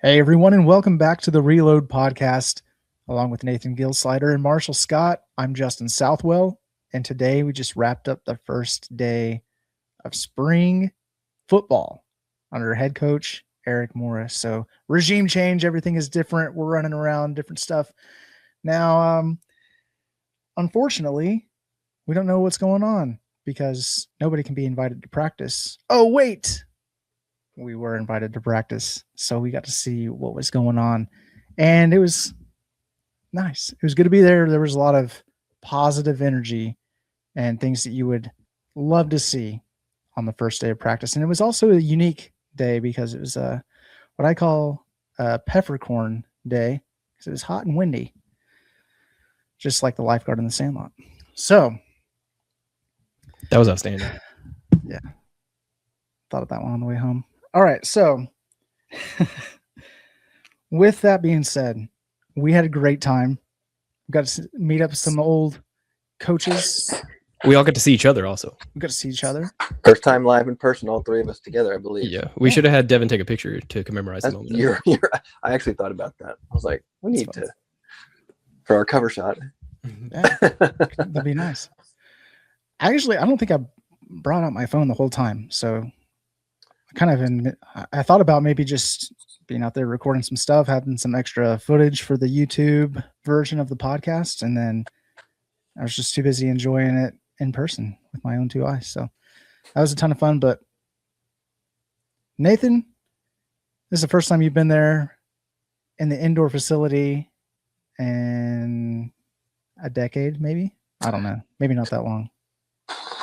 Hey, everyone, and welcome back to the Reload Podcast. Along with Nathan Gilsleider and Marshall Scott, I'm Justin Southwell, and today we just wrapped up the first day of spring football under head coach Eric Morris. So regime change, everything is different. We're running around, different stuff. Now, unfortunately, we don't know what's going on because nobody can be invited to practice. Oh, wait! We were invited to practice, so we got to see what was going on, and it was nice. It was good to be there. There was a lot of positive energy and things that you would love to see on the first day of practice. And it was also a unique day because it was what I call a peppercorn day because it was hot and windy, just like the lifeguard in the Sandlot. So that was outstanding. Yeah, thought of that one on the way home. All right, so with that being said, we had a great time. We got to meet up with some old coaches. We all got to see each other also. We got to see each other. First time live in person, all three of us together, I believe. Yeah, we should have had Devin take a picture to commemorate the moment. I actually thought about that. I was like, we need to, for our cover shot. Yeah, that'd be nice. I don't think I brought out my phone the whole time, so I thought about maybe just being out there recording some stuff, having some extra footage for the YouTube version of the podcast. And then I was just too busy enjoying it in person with my own two eyes. So that was a ton of fun. But Nathan, this is the first time you've been there in the indoor facility in a decade, maybe? I don't know. Maybe not that long.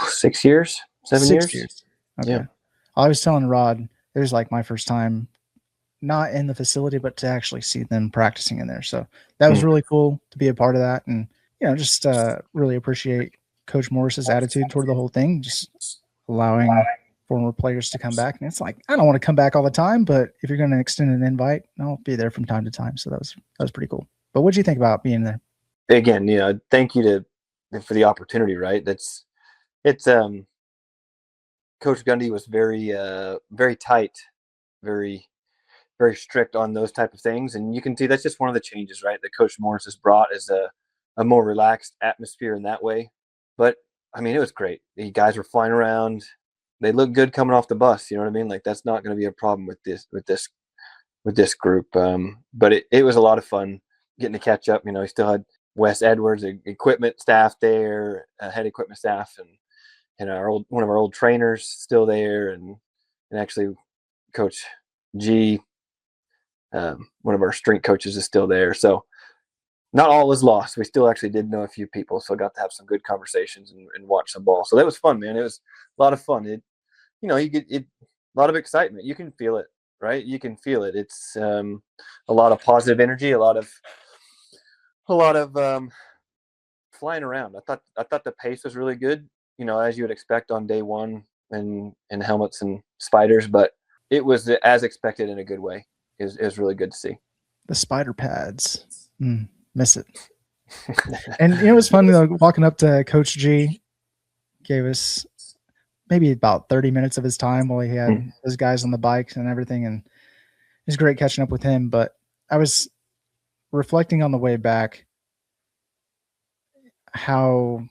6 years? 7 years? Okay. Yeah. I was telling Rod, it was like my first time not in the facility, but to actually see them practicing in there. So that was really cool to be a part of that. And, just really appreciate Coach Morris's attitude toward the whole thing, just allowing former players to come back. And it's like, I don't want to come back all the time, but if you're going to extend an invite, I'll be there from time to time. So that was pretty cool. But what'd you think about being there? Again, thank you for the opportunity, right? Coach Gundy was very, very tight, very, very strict on those type of things. And you can see that's just one of the changes, right, that Coach Morris has brought is a more relaxed atmosphere in that way. But, I mean, it was great. The guys were flying around. They looked good coming off the bus. You know what I mean? Like, that's not going to be a problem with this group. But it was a lot of fun getting to catch up. He still had Wes Edwards, equipment staff there, head equipment staff, and one of our old trainers still there, and actually Coach G, one of our strength coaches, is still there. So not all is lost. We still actually did know a few people, so got to have some good conversations and watch some ball. So that was fun, man. It was a lot of fun. You get a lot of excitement. You can feel it, right? You can feel it. It's a lot of positive energy, a lot of flying around. I thought the pace was really good. As you would expect on day one and helmets and spiders, but it was as expected in a good way. It was really good to see. The spider pads. Miss it. And it was fun walking up to Coach G. Gave us maybe about 30 minutes of his time while he had those guys on the bikes and everything. And it was great catching up with him. But I was reflecting on the way back how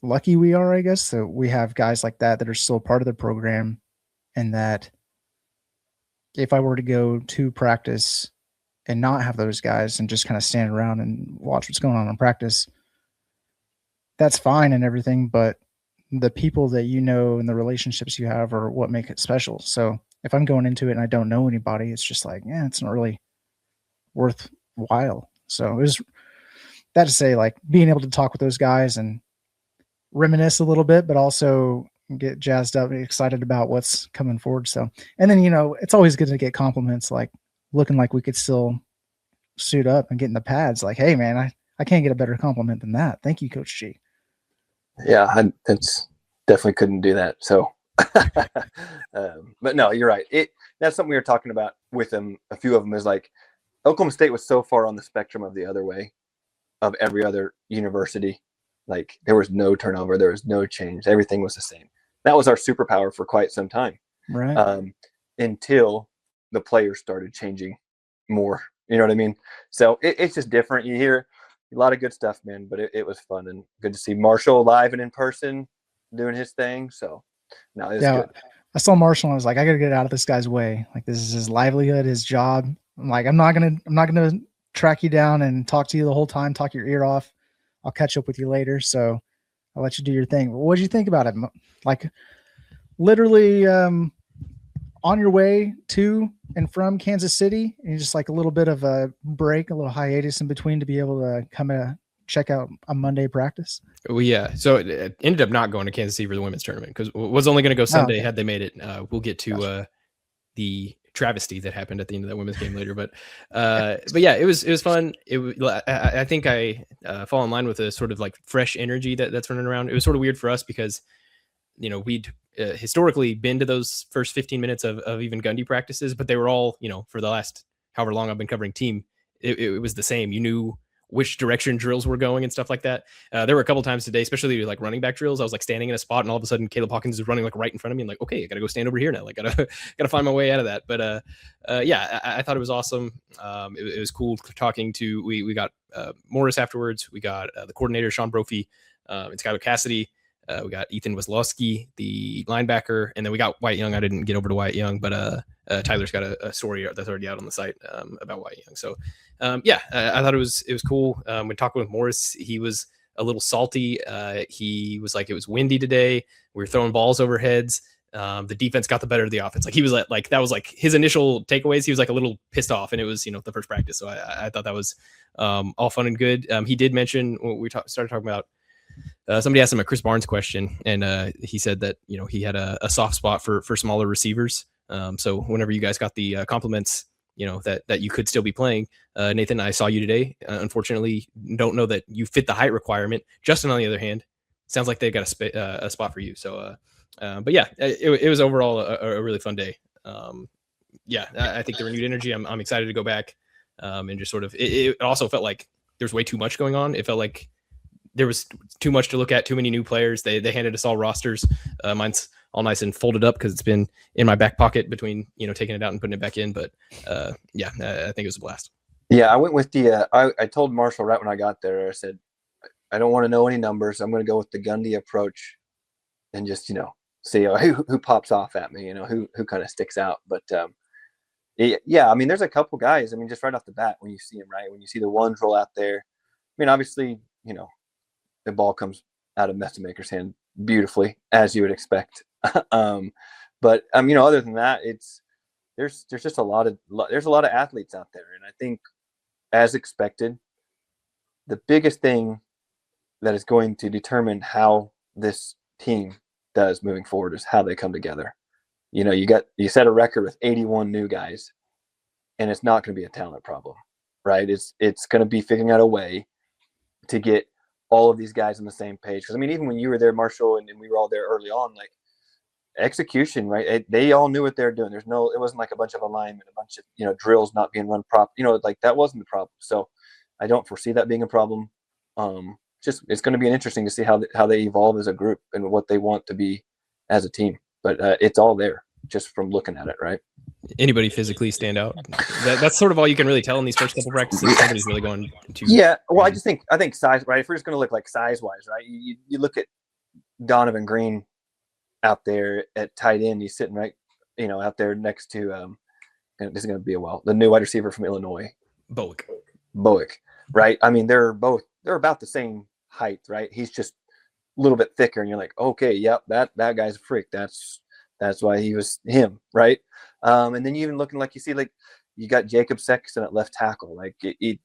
lucky we are, I guess, that we have guys like that are still part of the program, and that if I were to go to practice and not have those guys and just kind of stand around and watch what's going on in practice, that's fine and everything, but the people that and the relationships you have are what make it special. So if I'm going into it and I don't know anybody, it's just like, it's not really worthwhile. So it was that to say, like, being able to talk with those guys and reminisce a little bit, but also get jazzed up and excited about what's coming forward. So, and then, it's always good to get compliments, like looking like we could still suit up and get in the pads. Like, hey man, I can't get a better compliment than that. Thank you, Coach G. Yeah, that's definitely couldn't do that. So, but no, you're right. That's something we were talking about with them. A few of them is like Oklahoma State was so far on the spectrum of the other way of every other university. Like, there was no turnover. There was no change. Everything was the same. That was our superpower for quite some time. Right. Until the players started changing more. You know what I mean? So it's just different. You hear a lot of good stuff, man, but it was fun and good to see Marshall live and in person doing his thing. So no, it's good. I saw Marshall and I was like, I gotta get out of this guy's way. Like, this is his livelihood, his job. I'm like, I'm not gonna track you down and talk to you the whole time, talk your ear off. I'll catch up with you later. So I'll let you do your thing. What did you think about it? Like, literally on your way to and from Kansas City, and just like a little bit of a break, a little hiatus in between to be able to come and check out a Monday practice. Well, yeah. So it ended up not going to Kansas City for the women's tournament because was only going to go Sunday had they made it. We'll get to the travesty that happened at the end of that women's game later, but yeah, it was fun. I think I fall in line with a sort of like fresh energy that's running around. It was sort of weird for us because, you know, we'd historically been to those first 15 minutes of even Gundy practices, but they were all, you know, for the last however long I've been covering team, it was the same. You knew which direction drills were going and stuff like that. There were a couple times today, especially like running back drills. I was like standing in a spot and all of a sudden Caleb Hawkins is running like right in front of me and like, okay, I gotta go stand over here now. Like gotta find my way out of that. But yeah, I thought it was awesome. It was cool talking to, we got Morris afterwards. We got the coordinator, Sean Brophy, and Skylar Cassidy. We got Ethan Weslowski, the linebacker, and then we got Wyatt Young. I didn't get over to Wyatt Young, but Tyler's got a story that's already out on the site about Wyatt Young. So yeah, I thought it was cool. When talking with Morris, he was a little salty. He was like, it was windy today. We were throwing balls over heads. The defense got the better of the offense. Like he was like, that was like his initial takeaways. He was like a little pissed off, and it was, you know, the first practice. So I thought that was all fun and good. He did mention when we started talking about, somebody asked him a Chris Barnes question, and he said that, you know, he had a soft spot for smaller receivers. So whenever you guys got the compliments, you know, that you could still be playing, Nathan, I saw you today. Unfortunately, don't know that you fit the height requirement. Justin, on the other hand, sounds like they got a spot for you. So, but yeah, it was overall a really fun day. Yeah, I think the renewed energy. I'm excited to go back, and just sort of. It also felt like there's way too much going on. It felt like there was too much to look at, too many new players. They handed us all rosters. Mine's all nice and folded up because it's been in my back pocket between, you know, taking it out and putting it back in. But yeah, I think it was a blast. Yeah, I went with the I told Marshall right when I got there, I said, I don't want to know any numbers. I'm going to go with the Gundy approach and just, you know, see who pops off at me, you know, who kind of sticks out. But yeah, I mean, there's a couple guys. I mean, just right off the bat, when you see them, right, when you see the ones roll out there, I mean, obviously, you know, the ball comes out of Messamaker's hand beautifully, as you would expect. But you know, other than that, there's just a lot of athletes out there, and I think, as expected, the biggest thing that is going to determine how this team does moving forward is how they come together. You know, you set a record with 81 new guys, and it's not going to be a talent problem, right? It's going to be figuring out a way to get all of these guys on the same page. Because I mean, even when you were there, Marshall, and we were all there early on, like execution, right? They all knew what they were doing. It wasn't like a bunch of alignment, a bunch of, you know, drills not being run proper. You know, like that wasn't the problem. So I don't foresee that being a problem. Just it's going to be interesting to see how they evolve as a group and what they want to be as a team. But it's all there just from looking at it, right? Anybody physically stand out? That's sort of all you can really tell in these first couple practices. Nobody's really going to. Yeah, well, I think size, right? If we're just going to look like size wise, right? You look at Donovan Green out there at tight end. He's sitting right, you know, out there next to and this is going to be a while. The new wide receiver from Illinois, Bowick, right? I mean, they're about the same height, right? He's just a little bit thicker, and you're like, okay, yep, that guy's a freak. That's why he was him, right? And then you even looking like you see, like you got Jacob Sexton at left tackle, like he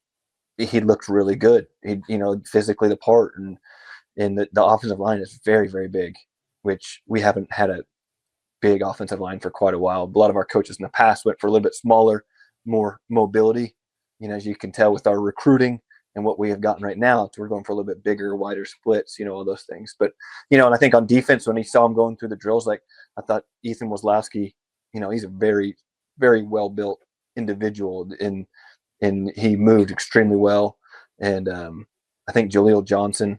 looked really good. He, you know, physically the part, and the offensive line is very, very big, which we haven't had a big offensive line for quite a while. A lot of our coaches in the past went for a little bit smaller, more mobility. You know, as you can tell with our recruiting and what we have gotten right now, we're going for a little bit bigger, wider splits, you know, all those things. But, you know, and I think on defense, when he saw him going through the drills, like I thought Ethan Weslowski, you know, he's a very, very well-built individual, and he moved extremely well. And I think Jaleel Johnson,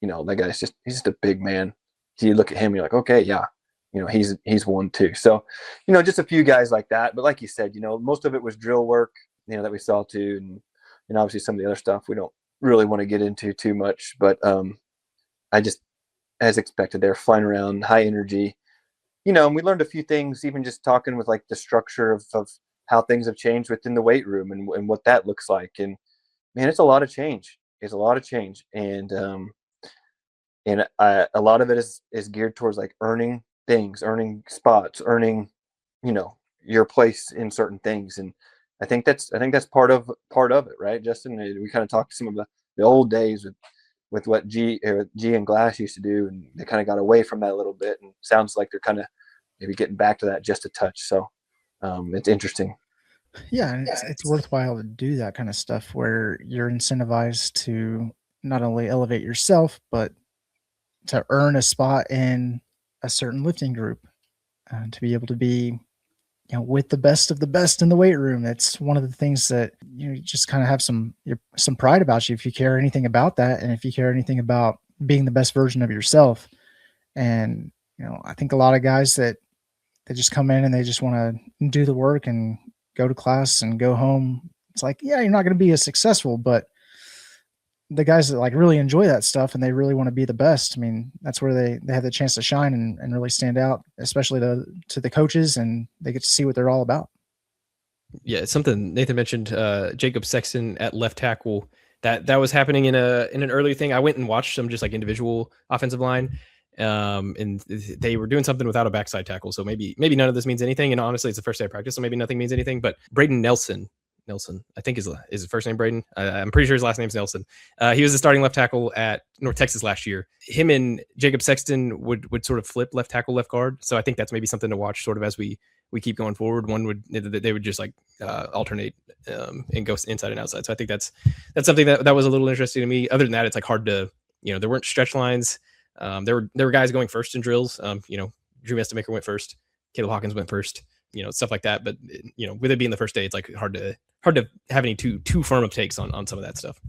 you know, that guy's he's just a big man. So you look at him, you're like, okay, yeah, he's one too. So, just a few guys like that. But like you said, most of it was drill work, that we saw too, and obviously some of the other stuff we don't really want to get into too much. But I just, as expected, they're flying around, high energy, and we learned a few things, even just talking with like the structure of how things have changed within the weight room and what that looks like. And man, it's a lot of change. It's a lot of change, and a lot of it is geared towards like earning things, earning spots, earning, your place in certain things. And I think that's part of it, right, Justin? We kind of talked some of the old days with what G and Glass used to do, and they kind of got away from that a little bit, and sounds like they're kind of maybe getting back to that just a touch. So it's interesting. Yeah, and it's worthwhile to do that kind of stuff where you're incentivized to not only elevate yourself, but to earn a spot in a certain lifting group, to be able to be, with the best of the best in the weight room. It's one of the things that you just kind of have some pride about you if you care anything about that, and if you care anything about being the best version of yourself. And I think a lot of guys that they just come in and they just want to do the work and go to class and go home. It's like, yeah, you're not going to be as successful, but the guys that like really enjoy that stuff and they really want to be the best, I mean, that's where they have the chance to shine and really stand out, especially to the coaches, and they get to see what they're all about. Yeah, it's something Nathan mentioned, Jacob Sexton at left tackle. That was happening in an earlier thing. I went and watched some just like individual offensive line, and they were doing something without a backside tackle. So maybe none of this means anything. And honestly, it's the first day of practice, so maybe nothing means anything. But Braden Nelson, I think is his first name Braden. I'm pretty sure his last name's Nelson. He was the starting left tackle at North Texas last year. Him and Jacob Sexton would sort of flip left tackle, left guard. So I think that's maybe something to watch sort of as we keep going forward. They would just like alternate and go inside and outside. So I think that's something that was a little interesting to me. Other than that, it's like hard to, there weren't stretch lines. There were guys going first in drills. Drew Estemaker went first. Caleb Hawkins went first. Stuff like that. But with it being the first day, it's like hard to have any too firm of takes on some of that stuff.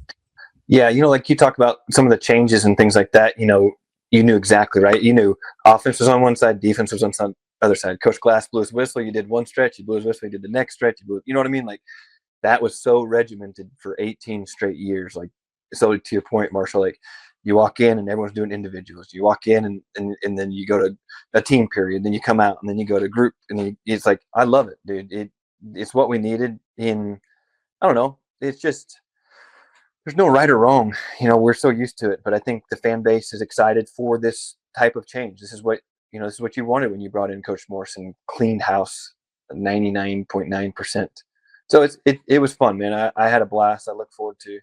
Yeah, like you talk about some of the changes and things like that. You knew exactly, right. You knew offense was on one side, defense was on some other side. Coach Glass blew his whistle. You did one stretch. You blew his whistle. You did the next stretch. You know what I mean? Like that was so regimented for 18 straight years. Like, so to your point, Marshall, like you walk in and everyone's doing individuals. You walk in and then you go to a team period. Then you come out and then you go to group. And it's like, I love it, dude. It's what we needed in, I don't know. It's just, there's no right or wrong. We're so used to it, but I think the fan base is excited for this type of change. This is what you wanted when you brought in Coach Morrison, cleaned house 99.9%. So it was fun, man. I had a blast. I look forward to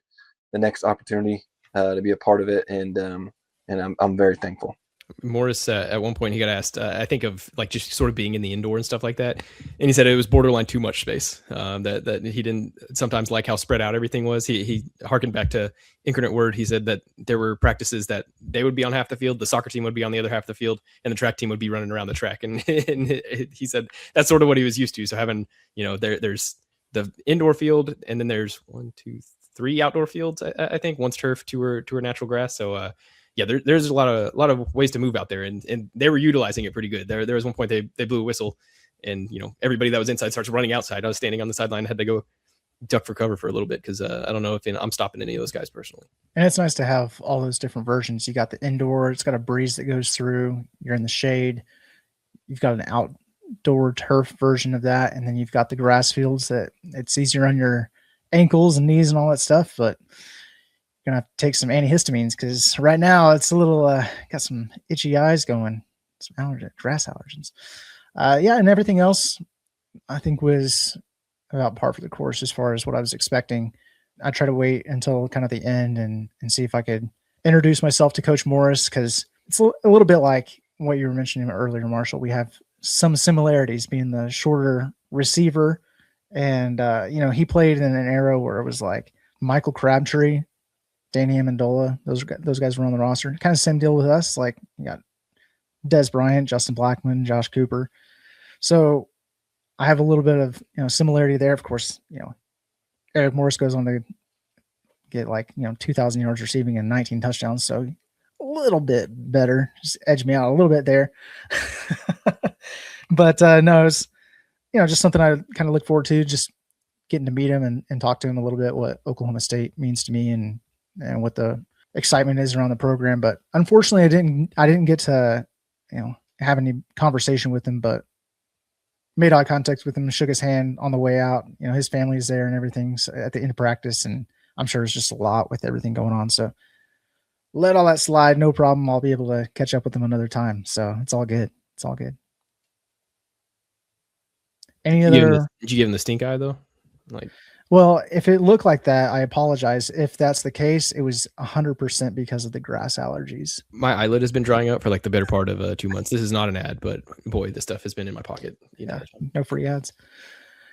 the next opportunity to be a part of it, and I'm very thankful. Morris, at one point he got asked, I think of like just sort of being in the indoor and stuff like that. And he said it was borderline too much space, that he didn't sometimes like how spread out everything was. He harkened back to Incarnate Word. He said that there were practices that they would be on half the field, the soccer team would be on the other half of the field, and the track team would be running around the track. And he said that's sort of what he was used to. So having, there's the indoor field, and then there's 1, 2, 3 outdoor fields. I think one's turf, two are natural grass. So, yeah, there's a lot of ways to move out there, and they were utilizing it pretty good. There was one point they blew a whistle, and everybody that was inside starts running outside. I was standing on the sideline, had to go duck for cover for a little bit because I don't know if I'm stopping any of those guys personally. And it's nice to have all those different versions. You got the indoor; it's got a breeze that goes through. You're in the shade. You've got an outdoor turf version of that, and then you've got the grass fields that it's easier on your ankles and knees and all that stuff, but gonna have to take some antihistamines because right now it's a little got some itchy eyes going, some grass allergens. Yeah, and everything else I think was about par for the course as far as what I was expecting. I try to wait until kind of the end and see if I could introduce myself to Coach Morris, because it's a little bit like what you were mentioning earlier, Marshall. We have some similarities, being the shorter receiver, and he played in an era where it was like Michael Crabtree, Danny Amendola, those guys were on the roster. Kind of same deal with us. Like you got Des Bryant, Justin Blackman, Josh Cooper. So I have a little bit of similarity there. Of course, Eric Morris goes on to get 2,000 yards receiving and 19 touchdowns. So a little bit better, just edge me out a little bit there. But no, it's just something I kind of look forward to, just getting to meet him and talk to him a little bit what Oklahoma State means to me and what the excitement is around the program. But unfortunately, I didn't get to have any conversation with him, but made eye contact with him, shook his hand on the way out. His family's there and everything at the end of practice, and I'm sure it's just a lot with everything going on. So let all that slide, no problem. I'll be able to catch up with him another time. So it's all good. It's all good. Any other? Did you give him the stink eye though? Well, if it looked like that, I apologize. If that's the case, it was 100% because of the grass allergies. My eyelid has been drying out for like the better part of 2 months. This is not an ad, but boy, this stuff has been in my pocket. No free ads.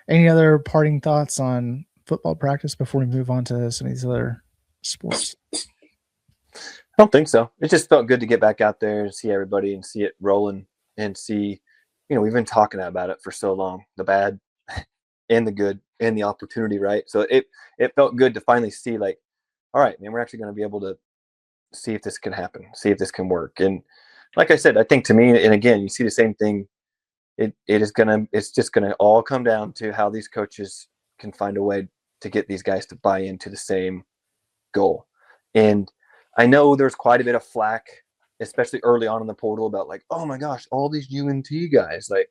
Any other parting thoughts on football practice before we move on to some of these other sports? I don't think so. It just felt good to get back out there and see everybody and see it rolling and see, we've been talking about it for so long, the bad and the good and the opportunity, right? So it felt good to finally see, like, all right, man, we're actually going to be able to see if this can happen, see if this can work. And like I said, I think to me, and again, you see the same thing. It's just gonna all come down to how these coaches can find a way to get these guys to buy into the same goal. And I know there's quite a bit of flack, especially early on in the portal, about like, oh my gosh, all these UNT guys. Like,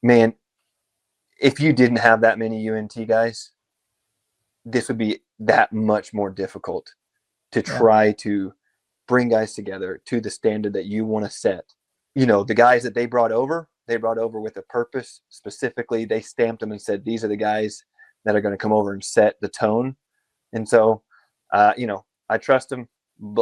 man, if you didn't have that many UNT guys, this would be that much more difficult to try to bring guys together to the standard that you want to set. The guys that they brought over with a purpose. Specifically, they stamped them and said, these are the guys that are going to come over and set the tone. And so, I trust them.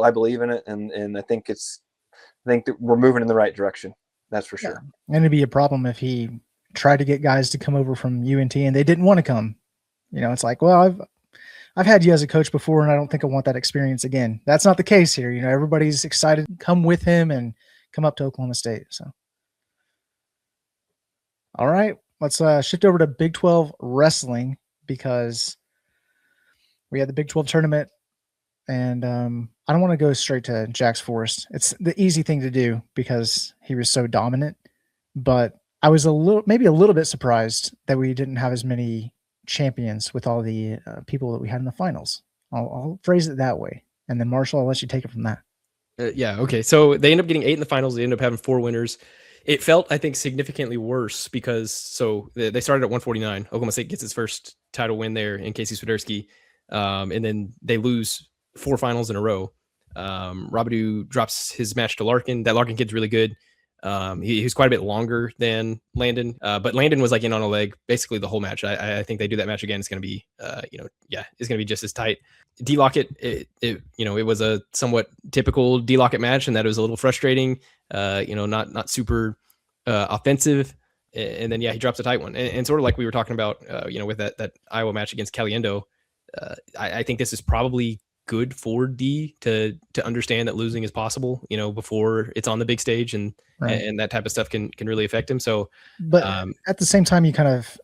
I believe in it. And I think that we're moving in the right direction. That's for sure. And it'd be a problem if he tried to get guys to come over from UNT and they didn't want to come. It's like, well, I've had you as a coach before, and I don't think I want that experience again. That's not the case here. Everybody's excited to come with him and come up to Oklahoma State. So, all right, let's shift over to Big 12 wrestling, because we had the Big 12 tournament, and I don't want to go straight to Jax Forest. It's the easy thing to do because he was so dominant, but I was maybe a little bit surprised that we didn't have as many champions with all the people that we had in the finals. I'll phrase it that way. And then Marshall, I'll let you take it from that. Yeah. Okay. So they end up getting 8 in the finals. They end up having 4 winners. It felt, I think, significantly worse because they started at 149. Oklahoma State gets its first title win there in Casey Swiderski. And then they lose 4 finals in a row. Robidoux drops his match to Larkin. That Larkin kid's really good. He was quite a bit longer than Landon, but Landon was like in on a leg basically the whole match. I think they do that match again. It's going to be, it's going to be just as tight. D Lockett, it was a somewhat typical D Lockett match, and that it was a little frustrating. Not super offensive. And then he drops a tight one, and sort of like we were talking about, with that Iowa match against Caliendo. I think this is probably good for D to understand that losing is possible, before it's on the big stage, and that type of stuff can really affect him. So, but at the same time, you kind of,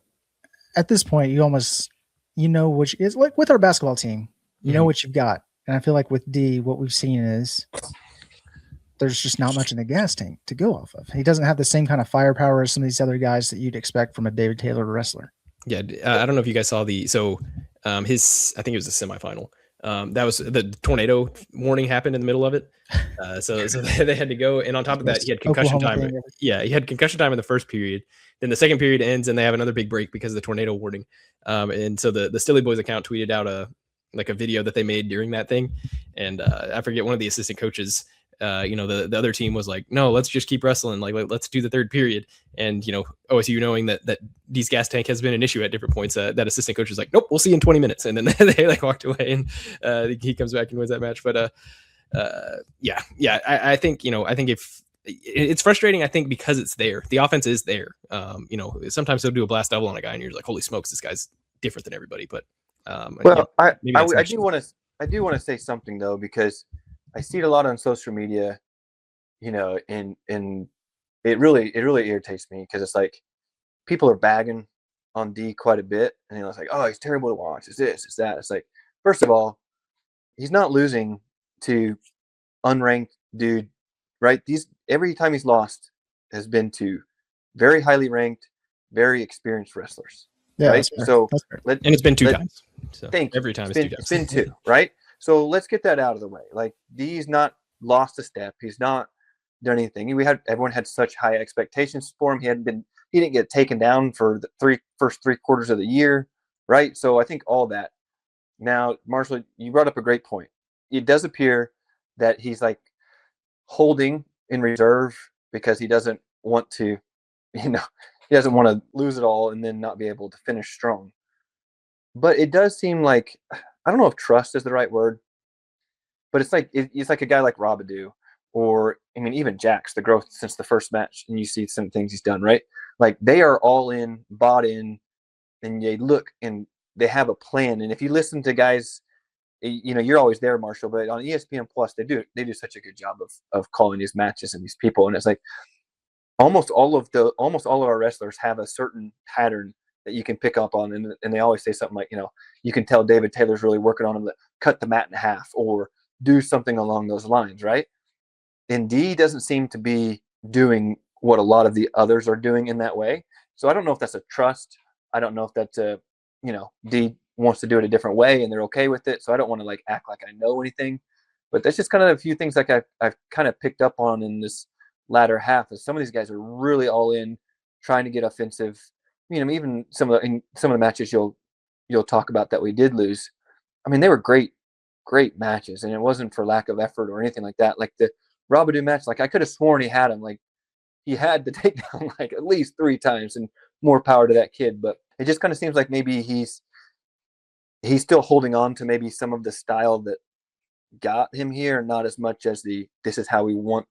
at this point, you almost, which is like with our basketball team, you know what you've got. And I feel like with D, what we've seen is there's just not much in the gas tank to go off of. He doesn't have the same kind of firepower as some of these other guys that you'd expect from a David Taylor wrestler. Yeah. I don't know if you guys saw I think it was the semifinal. That was the tornado warning happened in the middle of it. So they had to go. And on top of that, he had concussion time. Yeah, he had concussion time in the first period. Then the second period ends and they have another big break because of the tornado warning. And so the Stilly Boys account tweeted out a video that they made during that thing. And I forget, one of the assistant coaches, the other team was like, no, let's just keep wrestling. Like, let's do the third period. And, OSU, knowing that D's gas tank has been an issue at different points, that assistant coach was like, nope, we'll see you in 20 minutes. And then they walked away, and he comes back and wins that match. But I think if it's frustrating, I think because it's there, the offense is there. Sometimes they'll do a blast double on a guy and you're like, holy smokes, this guy's different than everybody. But I do want to say something though, because I see it a lot on social media, and it really irritates me, because it's like people are bagging on D quite a bit, and it's like, oh, he's terrible to watch. It's this, it's that. It's like, first of all, he's not losing to unranked dude, right? Every time he's lost has been to very highly ranked, very experienced wrestlers. Yeah, right? So and it's been 2 times. So thank you. Every time it's 2 times. It's been 2, right? So let's get that out of the way. Like, D's not lost a step. He's not done anything. Everyone had such high expectations for him. He didn't get taken down for the first 3 quarters of the year, right? So I think all that. Now, Marshall, you brought up a great point. It does appear that he's like holding in reserve because he doesn't want to, he doesn't want to lose it all and then not be able to finish strong. But it does seem like, I don't know if trust is the right word, but it's like a guy like Robidou, or even Jax, the growth since the first match, and you see some things he's done, right? Like, they are all in, bought in, and they look and they have a plan. And if you listen to guys, you're always there, Marshall, but on ESPN Plus, they do such a good job of calling these matches and these people. And it's like almost all of our wrestlers have a certain pattern that you can pick up on, and they always say something like, you can tell David Taylor's really working on him to cut the mat in half or do something along those lines, right? And D doesn't seem to be doing what a lot of the others are doing in that way. So I don't know if that's a trust. I don't know if that's D wants to do it a different way and they're okay with it. So I don't want to like act like I know anything, but that's just kind of a few things like I've kind of picked up on in this latter half. Is some of these guys are really all in, trying to get offensive. Even some of the matches you'll talk about that we did lose. They were great matches, and it wasn't for lack of effort or anything like that. Like the Robidou match, like I could have sworn he had him. Like, he had the takedown like at least 3 times, and more power to that kid. But it just kind of seems like maybe he's still holding on to maybe some of the style that got him here, not as much as this is how we want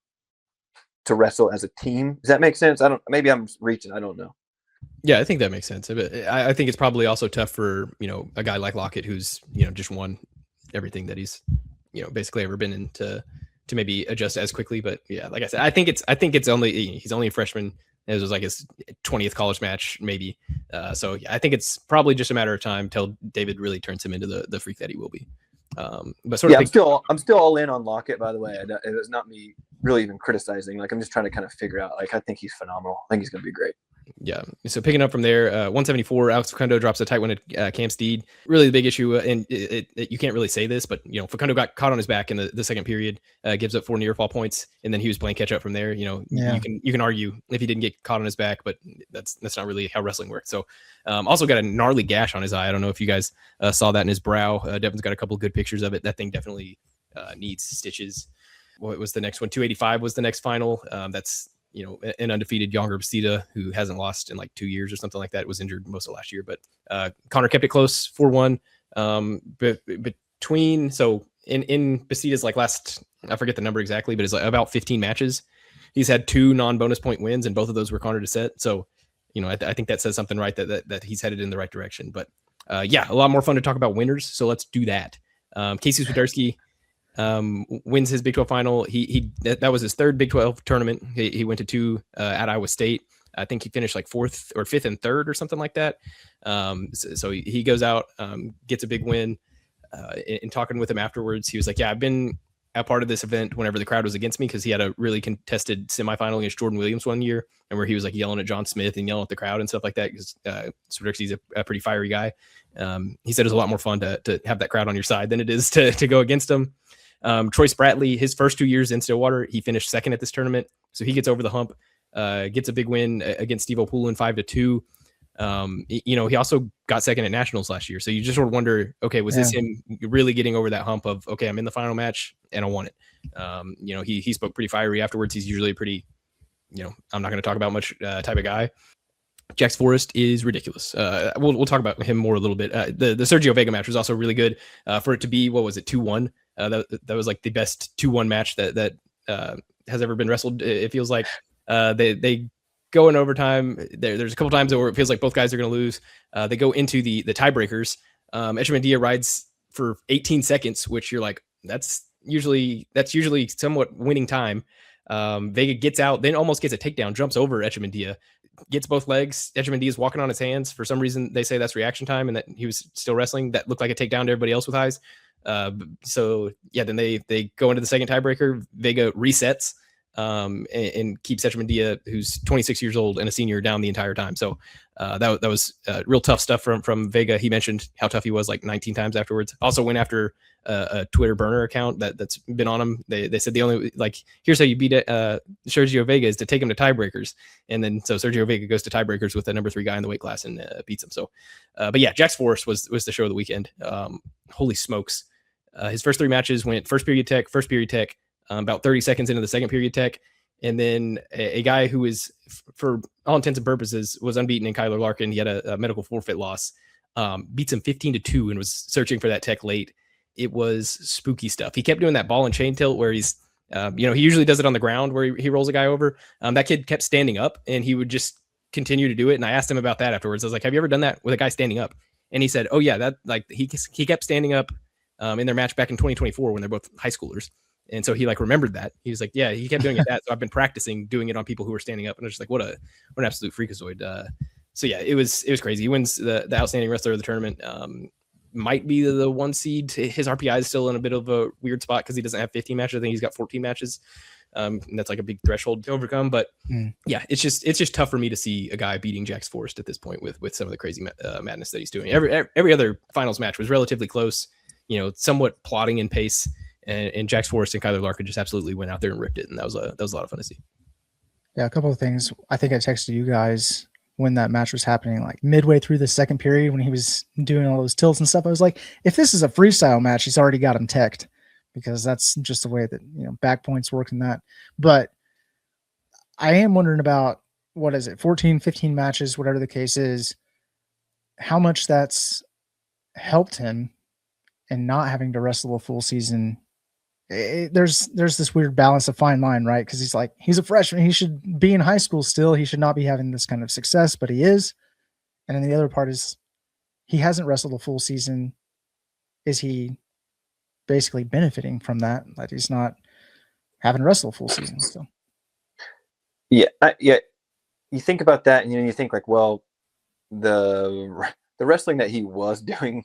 to wrestle as a team. Does that make sense? Maybe I'm reaching. I don't know. Yeah, I think that makes sense. I think it's probably also tough for, a guy like Lockett who's, just won everything that he's, basically ever been in to maybe adjust as quickly. But yeah, like I said, I think it's only, he's only a freshman. It was like his 20th college match, maybe. So yeah, I think it's probably just a matter of time till David really turns him into the freak that he will be. But I'm still all in on Lockett, by the way. It was not me really even criticizing. Like, I'm just trying to kind of figure out, like, I think he's phenomenal. I think he's going to be great. Yeah. So picking up from there, 174, Alex Facundo drops a tight one at Cam Steed. Really the big issue, and you can't really say this, but Facundo got caught on his back in the second period, gives up 4 near fall points, and then he was playing catch up from there. You can argue if he didn't get caught on his back, but that's not really how wrestling works. So also got a gnarly gash on his eye. I don't know if you guys saw that in his brow. Devin's got a couple good pictures of it. That thing definitely needs stitches. What was the next one? 285 was the next final. That's an undefeated Younger Bastida who hasn't lost in like 2 years or something like that. It was injured most of last year, but Connor kept it close 4-1. But between, so in Bastida's like last, I forget the number exactly, but it's like about 15 matches. He's had 2 non-bonus point wins, and both of those were Connor to set. So, I think that says something right that he's headed in the right direction. But yeah, a lot more fun to talk about winners. So let's do that. Casey Swiderski wins his Big 12 final. That was his 3rd Big 12 tournament. He went to 2 at Iowa State. I think he finished like 4th or 5th and 3rd or something like that. So he goes out, gets a big win. In talking with him afterwards, he was like, yeah, I've been a part of this event whenever the crowd was against me, because he had a really contested semifinal against Jordan Williams one year, and where he was like yelling at John Smith and yelling at the crowd and stuff like that, because Swiderski's a pretty fiery guy. He said it was a lot more fun to have that crowd on your side than it is to go against him. Troy Spratley, his first 2 years in Stillwater, he finished 2nd at this tournament. So he gets over the hump, gets a big win against Steve O'Poolin 5-2. He also got 2nd at nationals last year. So you just sort of wonder, okay, was this him really getting over that hump of, okay, I'm in the final match and I won it. He spoke pretty fiery afterwards. He's usually pretty, I'm not going to talk about much type of guy. Jax Forest is ridiculous. We'll talk about him more a little bit. The Sergio Vega match was also really good for it to be, what was it, 2-1? That was like the best 2-1 match that has ever been wrestled. It feels like they go in overtime. There's a couple times where it feels like both guys are going to lose. They go into the tiebreakers. Echemendia rides for 18 seconds, which you're like, that's usually somewhat winning time. Vega gets out, then almost gets a takedown, jumps over Echemendia, gets both legs. Echemendia is walking on his hands. For some reason, they say that's reaction time, and that he was still wrestling. That looked like a takedown to everybody else with eyes. So yeah, then they go into the second tiebreaker. Vega resets, and keep Setchmandia, who's 26 years old and a senior, down the entire time. So that was real tough stuff from Vega. He mentioned how tough he was like 19 times afterwards. Also went after a Twitter burner account that's been on him. They said the only, like, here's how you beat Sergio Vega is to take him to tiebreakers. And then so Sergio Vega goes to tiebreakers with the number 3 guy in the weight class and beats him. So, but yeah, Jax Forest was the show of the weekend. Holy smokes. His first 3 matches went first period tech, about 30 seconds into the second period tech. And then a guy who is, for all intents and purposes, was unbeaten in Kyler Larkin. He had a medical forfeit loss, beats him 15-2 and was searching for that tech late. It was spooky stuff. He kept doing that ball and chain tilt where he's, he usually does it on the ground where he rolls a guy over. That kid kept standing up and he would just continue to do it. And I asked him about that afterwards. I was like, have you ever done that with a guy standing up? And he said, oh yeah, that, like, he kept standing up in their match back in 2024 when they're both high schoolers. And so he like remembered that. He was like, yeah, he kept doing it that. So I've been practicing doing it on people who are standing up. And I was just like, what an absolute freakazoid. So yeah, it was crazy. He wins the outstanding wrestler of the tournament. Might be the 1 seed. His RPI is still in a bit of a weird spot because he doesn't have 15 matches. I think he's got 14 matches. And that's like a big threshold to overcome. But yeah, it's just tough for me to see a guy beating Jax Forest at this point with some of the crazy madness that he's doing. Every other finals match was relatively close, somewhat plotting in pace. And Jax Forest and Kyler Larkin just absolutely went out there and ripped it. And that was a lot of fun to see. Yeah, a couple of things. I think I texted you guys when that match was happening, like midway through the second period when he was doing all those tilts and stuff. I was like, if this is a freestyle match, he's already got him teched, because that's just the way that, back points work in that. But I am wondering about, 14, 15 matches, whatever the case is, how much that's helped him and not having to wrestle a full season. There's this weird balance of fine line, right? Because he's a freshman. He should be in high school still. He should not be having this kind of success, but he is. And then the other part is he hasn't wrestled a full season. Is he basically benefiting from that he's not having to wrestle a full season still? Yeah. You think about that, and you think like, well, the wrestling that he was doing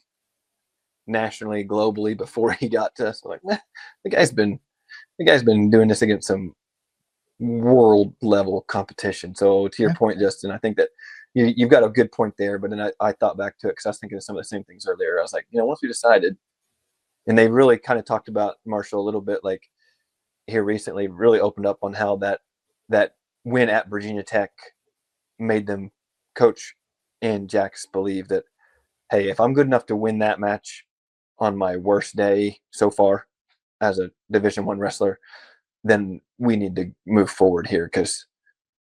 nationally, globally, before he got to us, like, the guy's been doing this against some world level competition. So to your point, Justin, I think that you've got a good point there. But then I thought back to it because I was thinking of some of the same things earlier. I was like, once we decided, and they really kind of talked about Marshall a little bit, like here recently, really opened up on how that win at Virginia Tech made them, coach and Jax, believe that, hey, if I'm good enough to win that match on my worst day so far as a Division I wrestler, then we need to move forward here, because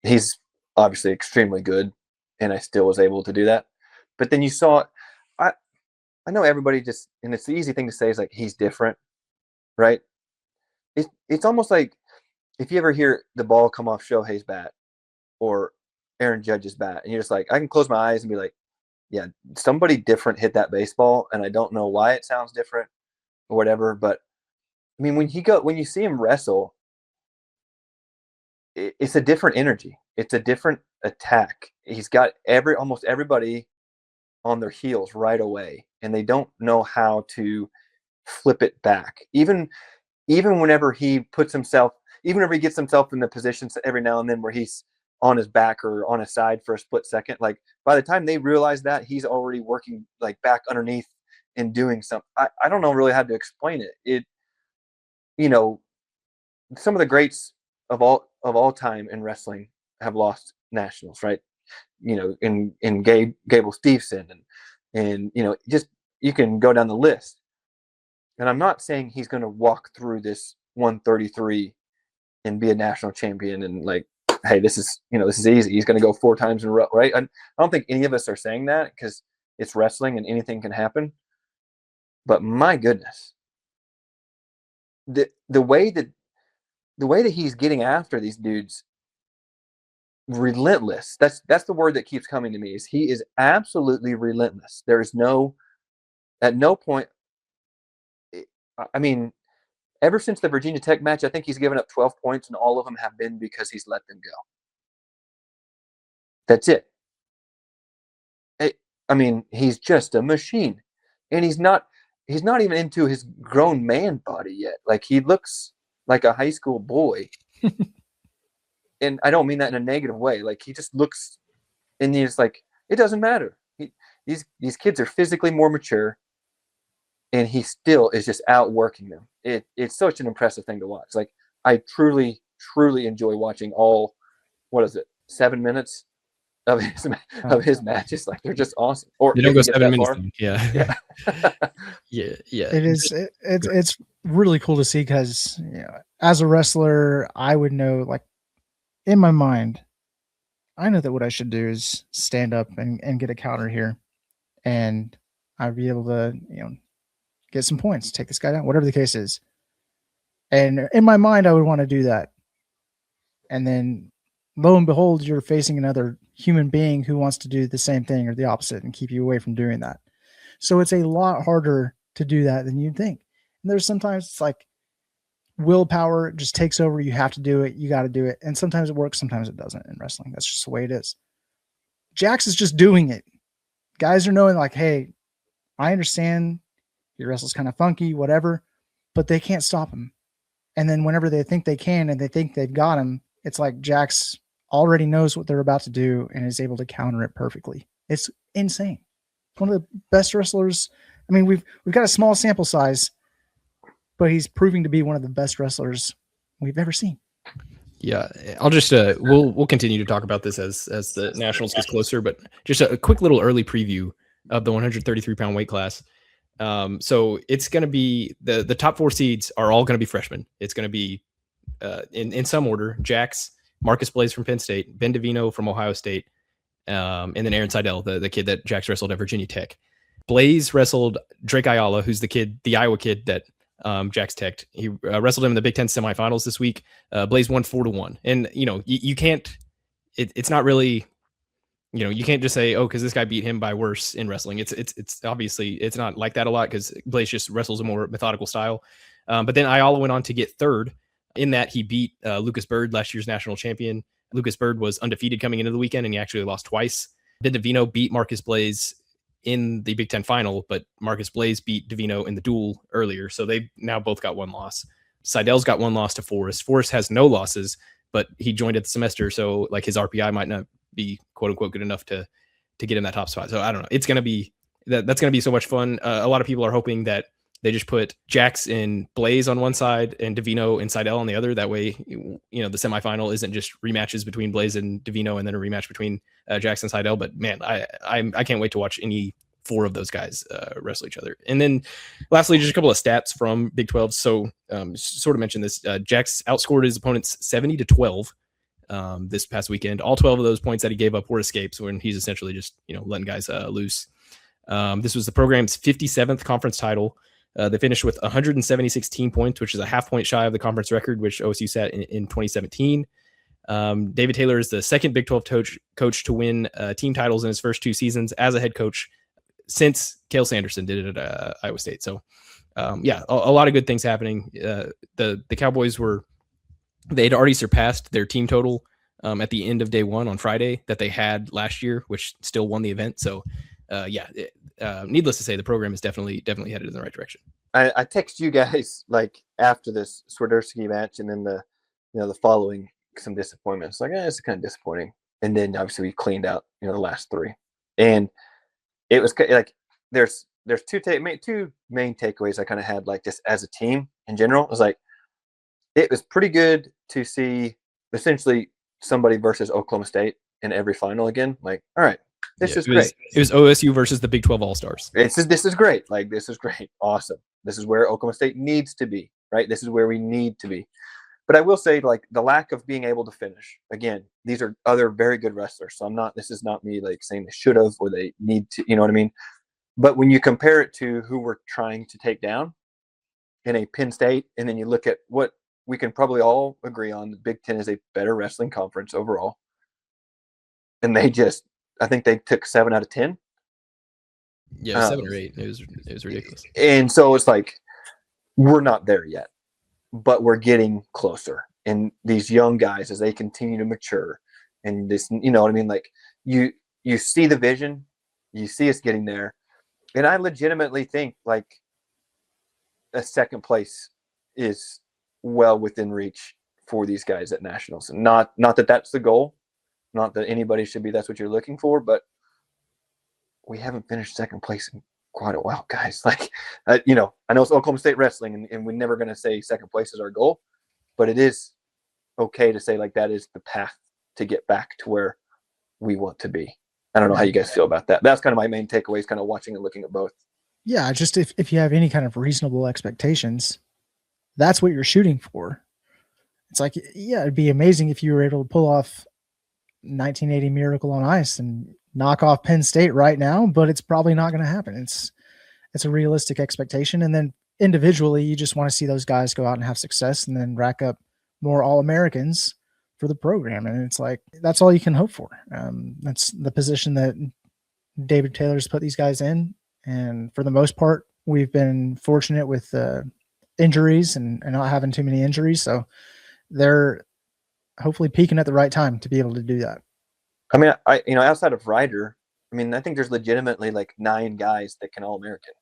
he's obviously extremely good, and I still was able to do that. But then you saw, I know everybody just, and it's the easy thing to say is like, he's different, right? It's almost like if you ever hear the ball come off Shohei's bat or Aaron Judge's bat, and you're just like, I can close my eyes and be like, yeah, somebody different hit that baseball, and I don't know why it sounds different or whatever. But I mean, when you see him wrestle, it's a different energy. It's a different attack. He's got almost everybody on their heels right away, and they don't know how to flip it back. Even whenever he puts himself, even if he gets himself in the positions every now and then where he's on his back or on his side for a split second, like by the time they realize that, he's already working like back underneath and doing something. I don't know really how to explain it. Some of the greats of all time in wrestling have lost nationals, right? In Gable Steveson and just, you can go down the list. And I'm not saying he's going to walk through this 133 and be a national champion and like, hey, this is easy. He's going to go 4 times in a row, right? I don't think any of us are saying that, because it's wrestling and anything can happen. But my goodness, the way that he's getting after these dudes, relentless. That's the word that keeps coming to me. Is he is absolutely relentless. There is at no point. I mean, ever since the Virginia Tech match, I think he's given up 12 points, and all of them have been because he's let them go. That's it. I mean, he's just a machine, and he's not even into his grown man body yet. Like, he looks like a high school boy, and I don't mean that in a negative way. Like, he just looks, and he's like, it doesn't matter. These kids are physically more mature, and he still is just outworking them. It's such an impressive thing to watch. Like, I truly, truly enjoy watching all, 7 minutes of his matches. Like, they're just awesome. Or they don't go 7 minutes. Yeah. Yeah. yeah. It's really cool to see, because as a wrestler, I would know, like, in my mind, I know that what I should do is stand up and get a counter here, and I'd be able to get some points, take this guy down, whatever the case is. And in my mind, I would want to do that. And then, lo and behold, you're facing another human being who wants to do the same thing or the opposite and keep you away from doing that. So it's a lot harder to do that than you'd think. And there's sometimes it's like willpower just takes over. You have to do it. You got to do it. And sometimes it works. Sometimes it doesn't in wrestling. That's just the way it is. Jax is just doing it. Guys are knowing, like, hey, I understand your wrestle's kind of funky, whatever, but they can't stop him. And then whenever they think they can and they think they've got him, it's like Jax already knows what they're about to do and is able to counter it perfectly. It's insane. One of the best wrestlers. I mean, we've got a small sample size, but he's proving to be one of the best wrestlers we've ever seen. Yeah, I'll just we'll continue to talk about this as the Nationals gets closer, but just a quick little early preview of the 133-pound weight class. So it's going to be the top 4 seeds are all going to be freshmen. It's going to be in some order: Jax, Marcus Blaze from Penn State, Ben DeVino from Ohio State, and then Aaron Seidel, the kid that Jax wrestled at Virginia Tech. Blaze wrestled Drake Ayala, who's the Iowa kid that Jax teched. He wrestled him in the Big Ten semifinals this week. Blaze won 4-1, and you can't. It's not really. You can't just say, oh, because this guy beat him by worse in wrestling. It's obviously it's not like that a lot, because Blaze just wrestles a more methodical style. But then Ayala went on to get third in that he beat Lucas Bird, last year's national champion. Lucas Bird was undefeated coming into the weekend, and he actually lost twice. Ben DeVino beat Marcus Blaze in the Big Ten final, but Marcus Blaze beat DeVino in the duel earlier. So they now both got 1 loss. Seidel's got 1 loss to Forest. Forest has no losses, but he joined at the semester. So like his RPI might not be quote unquote good enough to get in that top spot. So I don't know. It's going to be that's going to be so much fun. A lot of people are hoping that they just put Jax and Blaze on one side and DeVino and Seidel on the other. That way, the semifinal isn't just rematches between Blaze and DeVino and then a rematch between Jax and Seidel. But man, I can't wait to watch any 4 of those guys wrestle each other. And then lastly, just a couple of stats from Big 12. So sort of mentioned this. Jax outscored his opponents 70-12 this past weekend. All 12 of those points that he gave up were escapes, when he's essentially just letting guys loose. This was the program's 57th conference title. They finished with 176 team points, which is a half point shy of the conference record, which OSU set in 2017. David Taylor is the second Big 12 coach to win team titles in his first 2 seasons as a head coach since Cale Sanderson did it at Iowa State. So, a lot of good things happening. The Cowboys they'd already surpassed their team total at the end of day 1 on Friday that they had last year, which still won the event. So, needless to say, the program is definitely headed in the right direction. I text you guys like after this Swiderski match, and then the following some disappointments. Like, it's kind of disappointing. And then obviously we cleaned out the last 3, and it was like there's 2 main takeaways I kind of had, like, just as a team in general. It was like, it was pretty good to see essentially somebody versus Oklahoma State in every final again. Like, all right, this is great. It was OSU versus the Big 12 All-Stars. This is great. Like, this is great. Awesome. This is where Oklahoma State needs to be, right? This is where we need to be. But I will say, like, the lack of being able to finish. Again, these are other very good wrestlers. So this is not me like saying they should have or they need to, you know what I mean? But when you compare it to who we're trying to take down in a Penn State, and then you look at what we can probably all agree on, the Big Ten is a better wrestling conference overall. And I think they took 7 out of 10. Yeah, 7 or 8. It was ridiculous. And so it's like, we're not there yet, but we're getting closer. And these young guys, as they continue to mature, and this, you know what I mean? Like, you see the vision, you see us getting there. And I legitimately think, like, a second place is well within reach for these guys at nationals. And not that that's the goal, not that anybody should be, that's what you're looking for, but we haven't finished second place in quite a while, guys. Like, I know it's Oklahoma State wrestling, and we're never going to say second place is our goal, but it is okay to say, like, that is the path to get back to where we want to be. I don't know how you guys feel about that. That's kind of my main takeaways, kind of watching and looking at both. Yeah, just if you have any kind of reasonable expectations, that's what you're shooting for. It's like, yeah, it'd be amazing if you were able to pull off 1980 Miracle on Ice and knock off Penn State right now, but it's probably not going to happen. It's a realistic expectation. And then individually, you just want to see those guys go out and have success and then rack up more All-Americans for the program. And it's like, that's all you can hope for. That's the position that David Taylor's put these guys in. And for the most part, we've been fortunate with injuries and not having too many injuries. So they're hopefully peaking at the right time to be able to do that. I mean, outside of Ryder, I mean, I think there's legitimately like 9 guys that can All-American.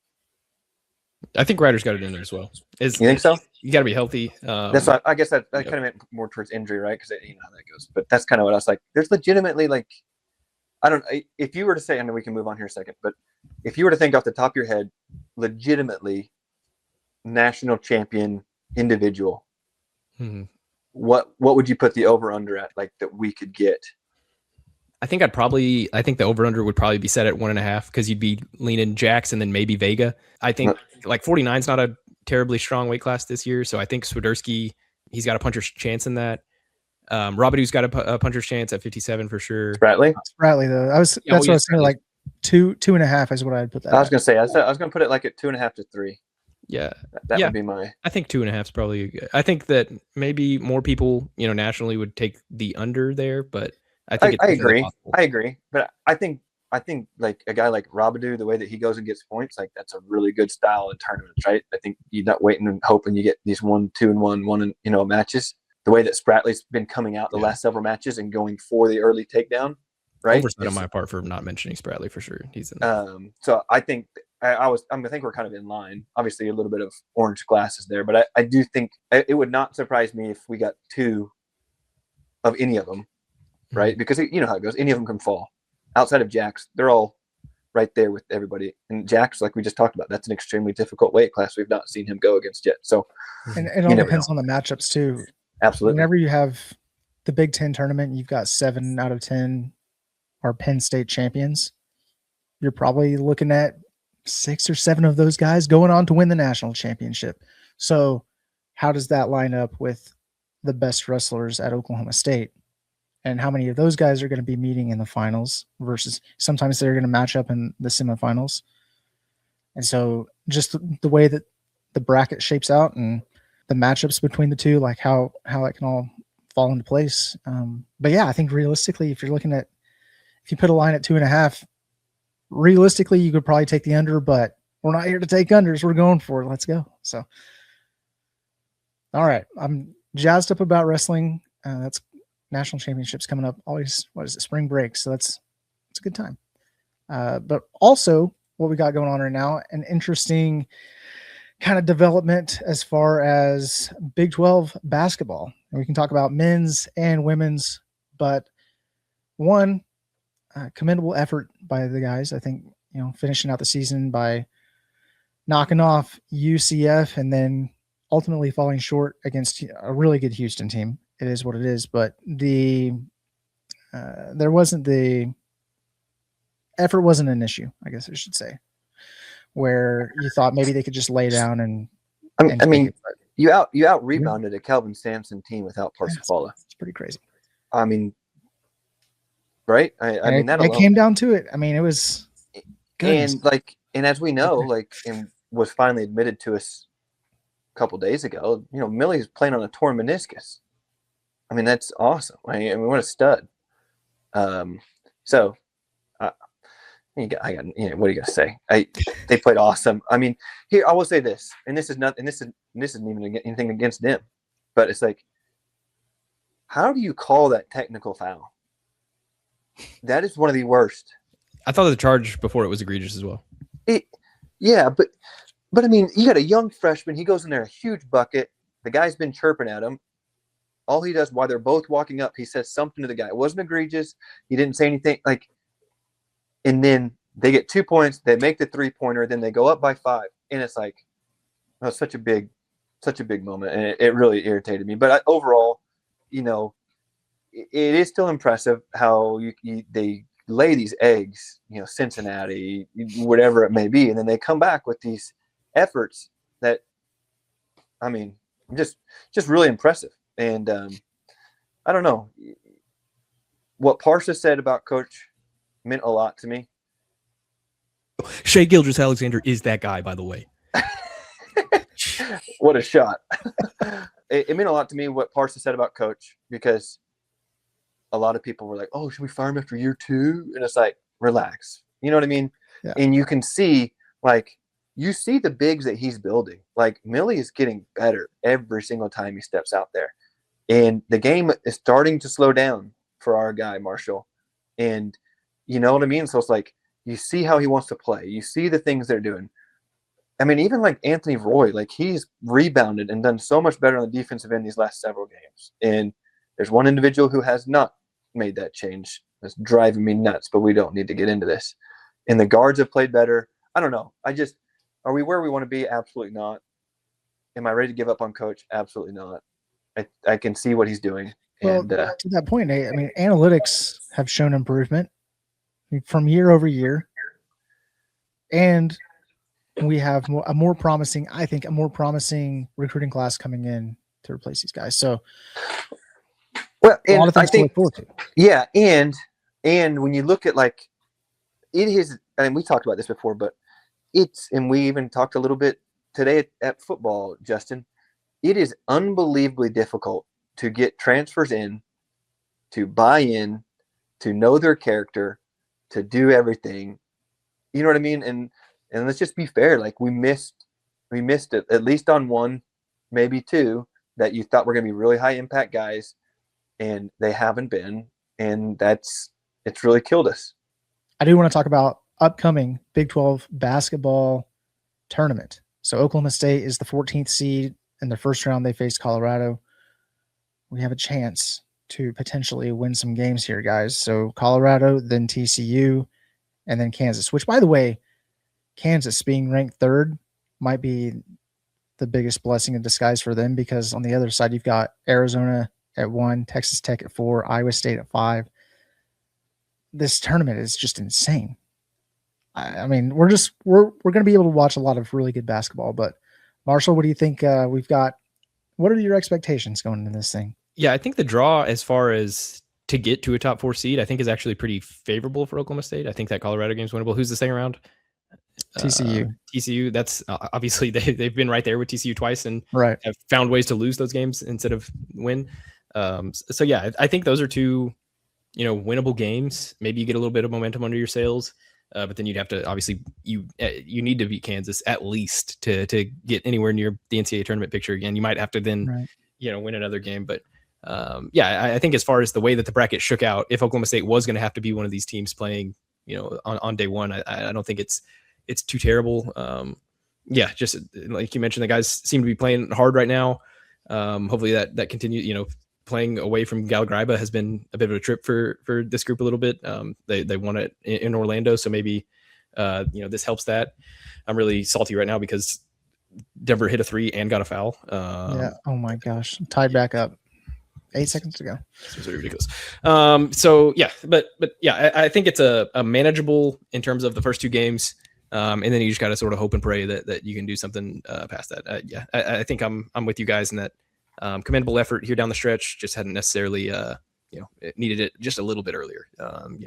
I think Ryder's got it in there as well. You think so? You got to be healthy. That's what, I guess that kind of meant more towards injury, right? Because you know how that goes. But that's kind of what I was like. There's legitimately like, if you were to say, I know we can move on here a second, but if you were to think off the top of your head, legitimately national champion individual, what would you put the over-under at, like, that we could get? I think the over-under would probably be set at 1.5 because you'd be leaning Jax and then maybe Vega. I think like 49 is not a terribly strong weight class this year. So I think Swiderski, he's got a puncher's chance in that. Robidoux got a puncher's chance at 57 for sure. Spratley though. That's what I was saying. Like 2.5 is what I'd put that. I was going to say, I was going to put it like at 2.5 to 3. Yeah. That would be my. I think 2.5 is probably. I think that maybe more people, nationally would take the under there, but I think I agree, but I think like a guy like Robidoux, the way that he goes and gets points, like that's a really good style in tournaments, right? I think you're not waiting and hoping you get these 1, 2, and 1 matches. The way that Spratley's been coming out the last several matches and going for the early takedown, right? Oversight on my part for not mentioning Spratley for sure. He's in. So I think I think we're kind of in line. Obviously, a little bit of orange glasses there, but I do think it would not surprise me if we got 2 of any of them. Right, because you know how it goes. Any of them can fall. Outside of Jax, they're all right there with everybody. And Jax, like we just talked about, that's an extremely difficult weight class. We've not seen him go against yet. So, and it all depends on the matchups too. Absolutely. Whenever you have the Big Ten tournament, you've got 7 out of 10 are Penn State champions. You're probably looking at 6 or 7 of those guys going on to win the national championship. So, how does that line up with the best wrestlers at Oklahoma State? And how many of those guys are going to be meeting in the finals versus sometimes they're going to match up in the semifinals. And so just the way that the bracket shapes out and the matchups between the two, like how that can all fall into place. But yeah, I think realistically, if you put a line at 2.5, realistically, you could probably take the under, but we're not here to take unders. We're going for it. Let's go. So, all right. I'm jazzed up about wrestling. That's national championships coming up. Always, what is it? Spring break. So it's a good time. But also what we got going on right now, an interesting kind of development as far as Big 12 basketball. And we can talk about men's and women's, but one commendable effort by the guys. I think, finishing out the season by knocking off UCF and then ultimately falling short against a really good Houston team. It is what it is, but the effort wasn't an issue, I guess I should say, where you thought maybe they could just lay down and you out rebounded a Kelvin Sampson team without Parsifala. It's pretty crazy. I mean, right? I mean that it came down to it. I mean, it was goodness. And as we know, and was finally admitted to us a couple days ago, Millie's playing on a torn meniscus. I mean, that's awesome. I mean, what a stud. So, what do you got to say? They played awesome. I mean, here I will say this, and this isn't even anything against them, but it's like, how do you call that technical foul? That is one of the worst. I thought the charge before it was egregious as well. Yeah, but I mean, you got a young freshman. He goes in there, a huge bucket. The guy's been chirping at him. all he does while they're both walking up, he says something to the guy. It wasn't egregious. He didn't say anything like, and then they get 2 points. They make the 3-pointer. Then they go up by 5. And it's like, oh, such a big moment. And it really irritated me. But overall, you know, it is still impressive how they lay these eggs, you know, Cincinnati, whatever it may be. And then they come back with these efforts that, I mean, just really impressive. And I don't know. What Parsha said about Coach meant a lot to me. Shea Gilgeous-Alexander is that guy, by the way. What a shot. It meant a lot to me what Parsha said about Coach, because a lot of people were like, oh, should we fire him after year 2? And it's like, relax. You know what I mean? Yeah. And you can see, like, you see the bigs that he's building. Like, Millie is getting better every single time he steps out there. And the game is starting to slow down for our guy, Marshall. And you know what I mean? So it's like, you see how he wants to play. You see the things they're doing. I mean, even like Anthony Roy, like, he's rebounded and done so much better on the defensive end these last several games. And there's one individual who has not made that change. That's driving me nuts, but we don't need to get into this. And the guards have played better. I don't know. Are we where we want to be? Absolutely not. Am I ready to give up on Coach? Absolutely not. I can see what he's doing. Well, And to that point, I mean, analytics have shown improvement from year over year. And we have a more promising recruiting class coming in to replace these guys. So, well, a lot of things to look forward to. Yeah, and when you look at, like, it is, and we talked about this before, but and we even talked a little bit today at football, Justin. It is unbelievably difficult to get transfers in, to buy in, to know their character, to do everything. You know what I mean? And let's just be fair. Like, we missed it, at least on one, maybe 2, that you thought were going to be really high impact guys, and they haven't been. And it's really killed us. I do want to talk about upcoming Big 12 basketball tournament. So Oklahoma State is the 14th seed. In the first round, they faced Colorado. We have a chance to potentially win some games here, guys. So Colorado, then TCU, and then Kansas, which, by the way, Kansas being ranked 3rd might be the biggest blessing in disguise for them, because on the other side, you've got Arizona at 1, Texas Tech at 4, Iowa State at 5. This tournament is just insane. I mean, we're going to be able to watch a lot of really good basketball. But Marshall, what do you think we've got? What are your expectations going into this thing? Yeah, I think the draw, as far as to get to a top 4 seed, I think is actually pretty favorable for Oklahoma State. I think that Colorado game's winnable. Who's the second round? TCU. TCU. That's obviously they've been right there with TCU twice and have found ways to lose those games instead of win. So yeah, I think those are 2, winnable games. Maybe you get a little bit of momentum under your sails. But then you'd have to, obviously, you need to beat Kansas at least to get anywhere near the NCAA tournament picture again. You might have to then, win another game. But I think as far as the way that the bracket shook out, if Oklahoma State was going to have to be one of these teams playing, on day one, I don't think it's too terrible. Just like you mentioned, the guys seem to be playing hard right now. Hopefully that continues. Playing away from Galgriba has been a bit of a trip for this group a little bit. They won it in Orlando, so maybe this helps that. I'm really salty right now because Denver hit a 3 and got a foul. Oh my gosh, tied back up 8 seconds ago. This was ridiculous. I think it's a manageable in terms of the first 2 games, and then you just got to sort of hope and pray that you can do something past that. I think I'm with you guys in that. Commendable effort here down the stretch, just hadn't necessarily it needed it just a little bit earlier.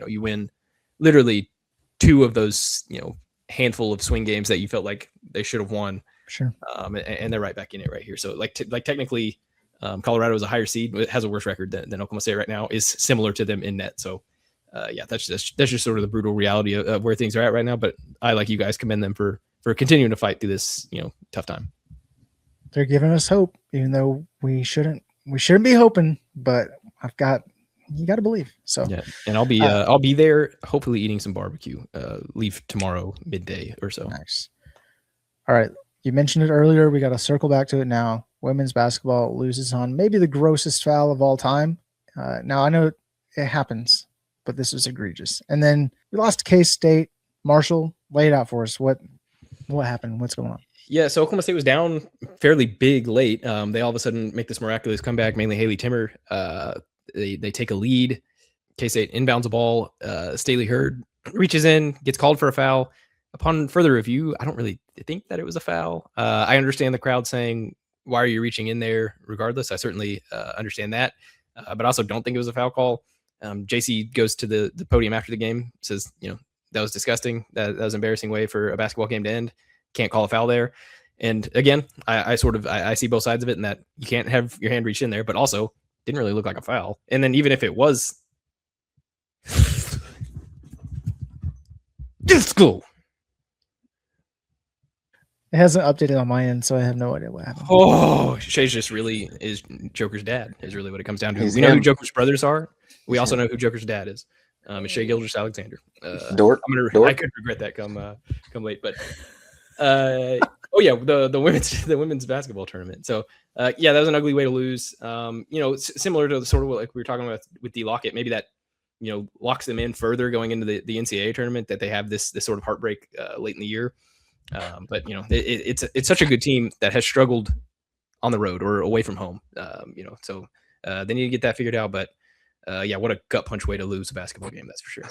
You win literally 2 of those handful of swing games that you felt like they should have won. Sure. And they're right back in it right here. So like technically Colorado is a higher seed, but has a worse record than Oklahoma State right now, is similar to them in net. So that's just sort of the brutal reality of where things are at right now. But I, like you guys, commend them for continuing to fight through this tough time. They're giving us hope, even though we shouldn't be hoping, but you got to believe. So yeah, and I'll be there, hopefully eating some barbecue. Leave tomorrow midday or so. Nice. All right, you mentioned it earlier. We got to circle back to it now. women's basketball loses on maybe the grossest foul of all time. Now, I know it happens, but this was egregious. And then we lost to K-State. Marshall, lay it out for us. What happened? What's going on? Yeah, so Oklahoma State was down fairly big late. They all of a sudden make this miraculous comeback, mainly Haley Timmer. They take a lead. K-State inbounds a ball. Staley Hurd reaches in, gets called for a foul. Upon further review, I don't really think that it was a foul. I understand the crowd saying, why are you reaching in there regardless? I certainly understand that, but I also don't think it was a foul call. JC goes to the podium after the game, says, that was disgusting. That was an embarrassing way for a basketball game to end. Can't call a foul there. And again, I see both sides of it, and that you can't have your hand reach in there, but also didn't really look like a foul. And then even if it was, disco. It hasn't updated on my end, so I have no idea what happened. Oh, Shay's just really is Joker's dad, is really what it comes down to. We know who Joker's brothers are. We also know who Joker's dad is. It's Shai Gilgeous-Alexander. Dork. I could regret that come late, but the women's basketball tournament. So that was an ugly way to lose. Similar to sort of what, like we were talking about with D Lockett, maybe that locks them in further going into the NCAA tournament, that they have this sort of heartbreak late in the year. But it's such a good team that has struggled on the road or away from home. So they need to get that figured out. But what a gut punch way to lose a basketball game, that's for sure.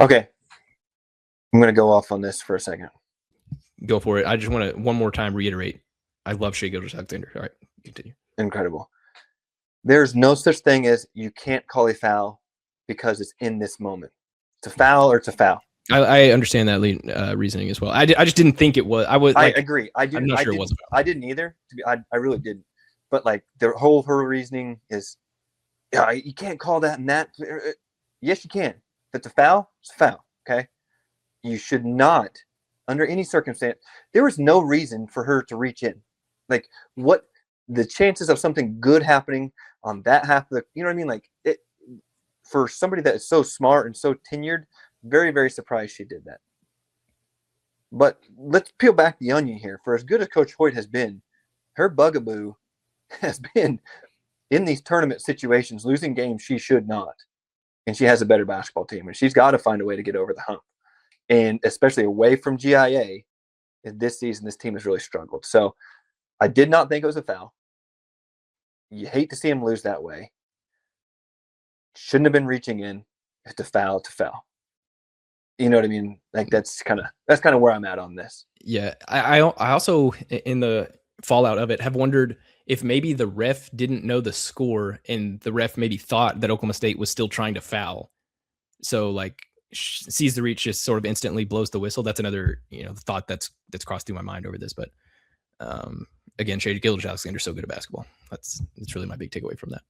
Okay, I'm gonna go off on this for a second. Go for it. I just want to one more time reiterate, I love Shai Gilgeous-Alexander. All right, continue. Incredible. There's no such thing as you can't call a foul because it's in this moment. It's a foul or it's a foul. I understand that reasoning as well. I just didn't think it was. I agree. I'm not sure it was. I didn't either. I really didn't. But like her reasoning is, you can't call that and that. Yes, you can. If it's a foul, it's a foul. Okay. You should not, under any circumstance. There was no reason for her to reach in. Like, what the chances of something good happening on that half of the, you know what I mean? Like, it, for somebody that is so smart and so tenured, very, very surprised she did that. But let's peel back the onion here. For as good as Coach Hoyt has been, her bugaboo has been in these tournament situations, losing games she should not. And she has a better basketball team, and she's got to find a way to get over the hump. And especially away from GIA, this season, this team has really struggled. So I did not think it was a foul. You hate to see him lose that way. Shouldn't have been reaching in. If to foul, to foul. You know what I mean? Like that's kind of where I'm at on this. Yeah, I also, in the fallout of it, have wondered if maybe the ref didn't know the score, and the ref maybe thought that Oklahoma State was still trying to foul. So like sees the reach, just sort of instantly blows the whistle. That's another thought that's crossed through my mind over this. But again, Shai Gilgeous-Alexander is so good at basketball. That's really my big takeaway from that.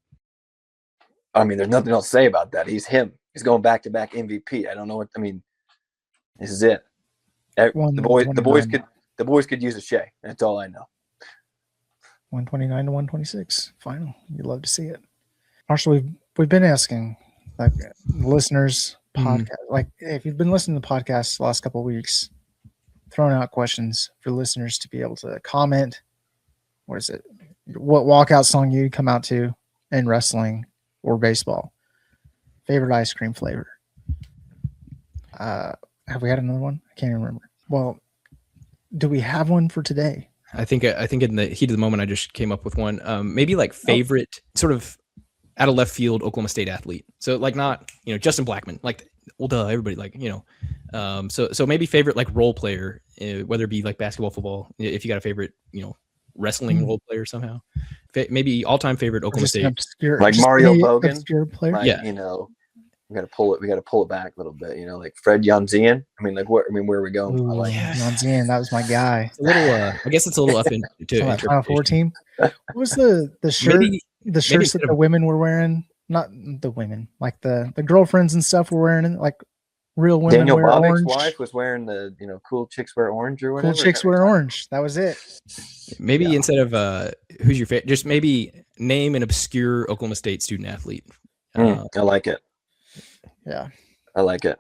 I mean, there's nothing else to say about that. He's him. He's going back-to-back MVP. I don't know what I mean. This is it. The boys could use a Shai. That's all I know. 129 to 126 final. You'd love to see it. Marshall, we've been asking like listeners podcast, like if you've been listening to the podcast the last couple of weeks, throwing out questions for listeners to be able to comment. What is it? What walkout song you'd come out to in wrestling or baseball? Favorite ice cream flavor? Have we had another one? I can't remember. Well, do we have one for today? I think in the heat of the moment, I just came up with one. Maybe like favorite sort of out of left field Oklahoma State athlete. So like not Justin Blackman. Like everybody like So maybe favorite like role player, whether it be like basketball, football. If you got a favorite wrestling role player somehow. Maybe all time favorite Oklahoma State. Obscure, like Mario Bogan. Obscure player. Like, yeah. We got to pull it back a little bit, like Fred Janzian. I mean, where are we going? Ooh, Janzian, that was my guy. It's a little, I guess it's a little up into Final Four team. What was the shirt? The shirts that the women were wearing, not the women, like the girlfriends and stuff were wearing, like real women. Daniel wear Bobbick's orange. wife was wearing the cool chicks wear orange or whatever. Cool chicks wear orange. That was it. Maybe instead of who's your favorite, just maybe name an obscure Oklahoma State student athlete. I like it. Yeah, I like it.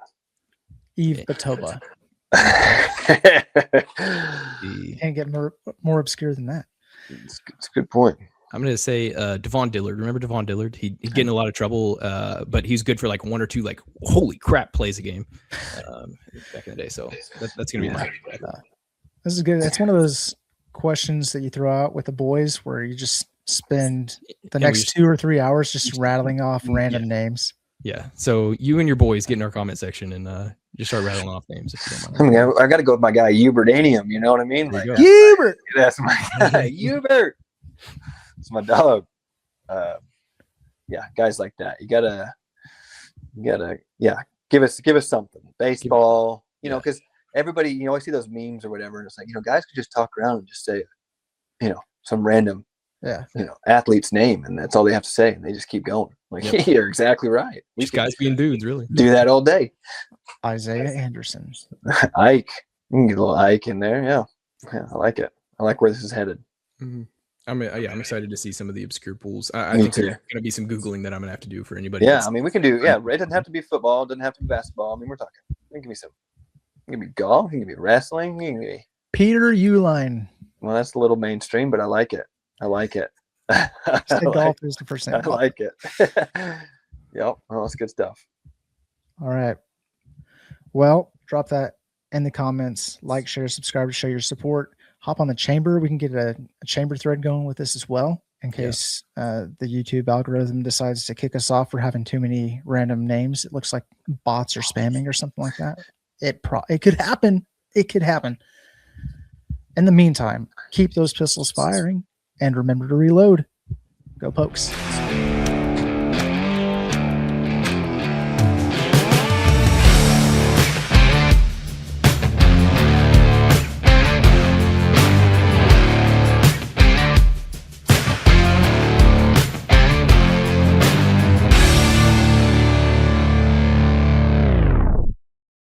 Eve Batoba. Can't get more obscure than that. It's a good point. I'm going to say Devon Dillard. Remember Devon Dillard? He'd get in a lot of trouble, but he's good for like 1 or 2 like holy crap plays a game back in the day. So that's going to be my This is good. That's one of those questions that you throw out with the boys where you just spend the next 2 or 3 hours just rattling off random names. Yeah. So you and your boys get in our comment section and just start rattling off names if you don't mind. I mean, I got to go with my guy Hubert Anium. You know what I mean? Like, Hubert. That's my guy. Hubert. It's my dog. Yeah, guys like that. You gotta give us something. Baseball, you know, because everybody, you always see those memes or whatever, and it's like, guys could just talk around and just say, some random athlete's name, and that's all they have to say, and they just keep going. Like, you're exactly right. These guys being dudes, really. Do that all day. Isaiah Anderson. Ike. You can get a little Ike in there. Yeah, I like it. I like where this is headed. Mm-hmm. I'm excited to see some of the obscure pools. I think there's going to be some Googling that I'm going to have to do for anybody. Yeah, I mean, we can do, it doesn't have to be football. It doesn't have to be basketball. I mean, we're talking, it can be some, it can be golf, it can be wrestling, it can be. Peter Uline. Well, that's a little mainstream, but I like it. Golf is the percent. I like it. Yep, well, that's good stuff. All right. Well, drop that in the comments. Like, share, subscribe to show your support. Hop on the chamber. We can get a chamber thread going with this as well in case the YouTube algorithm decides to kick us off for having too many random names. It looks like bots are spamming or something like that. It could happen. It could happen. In the meantime, keep those pistols firing and remember to reload. Go Pokes.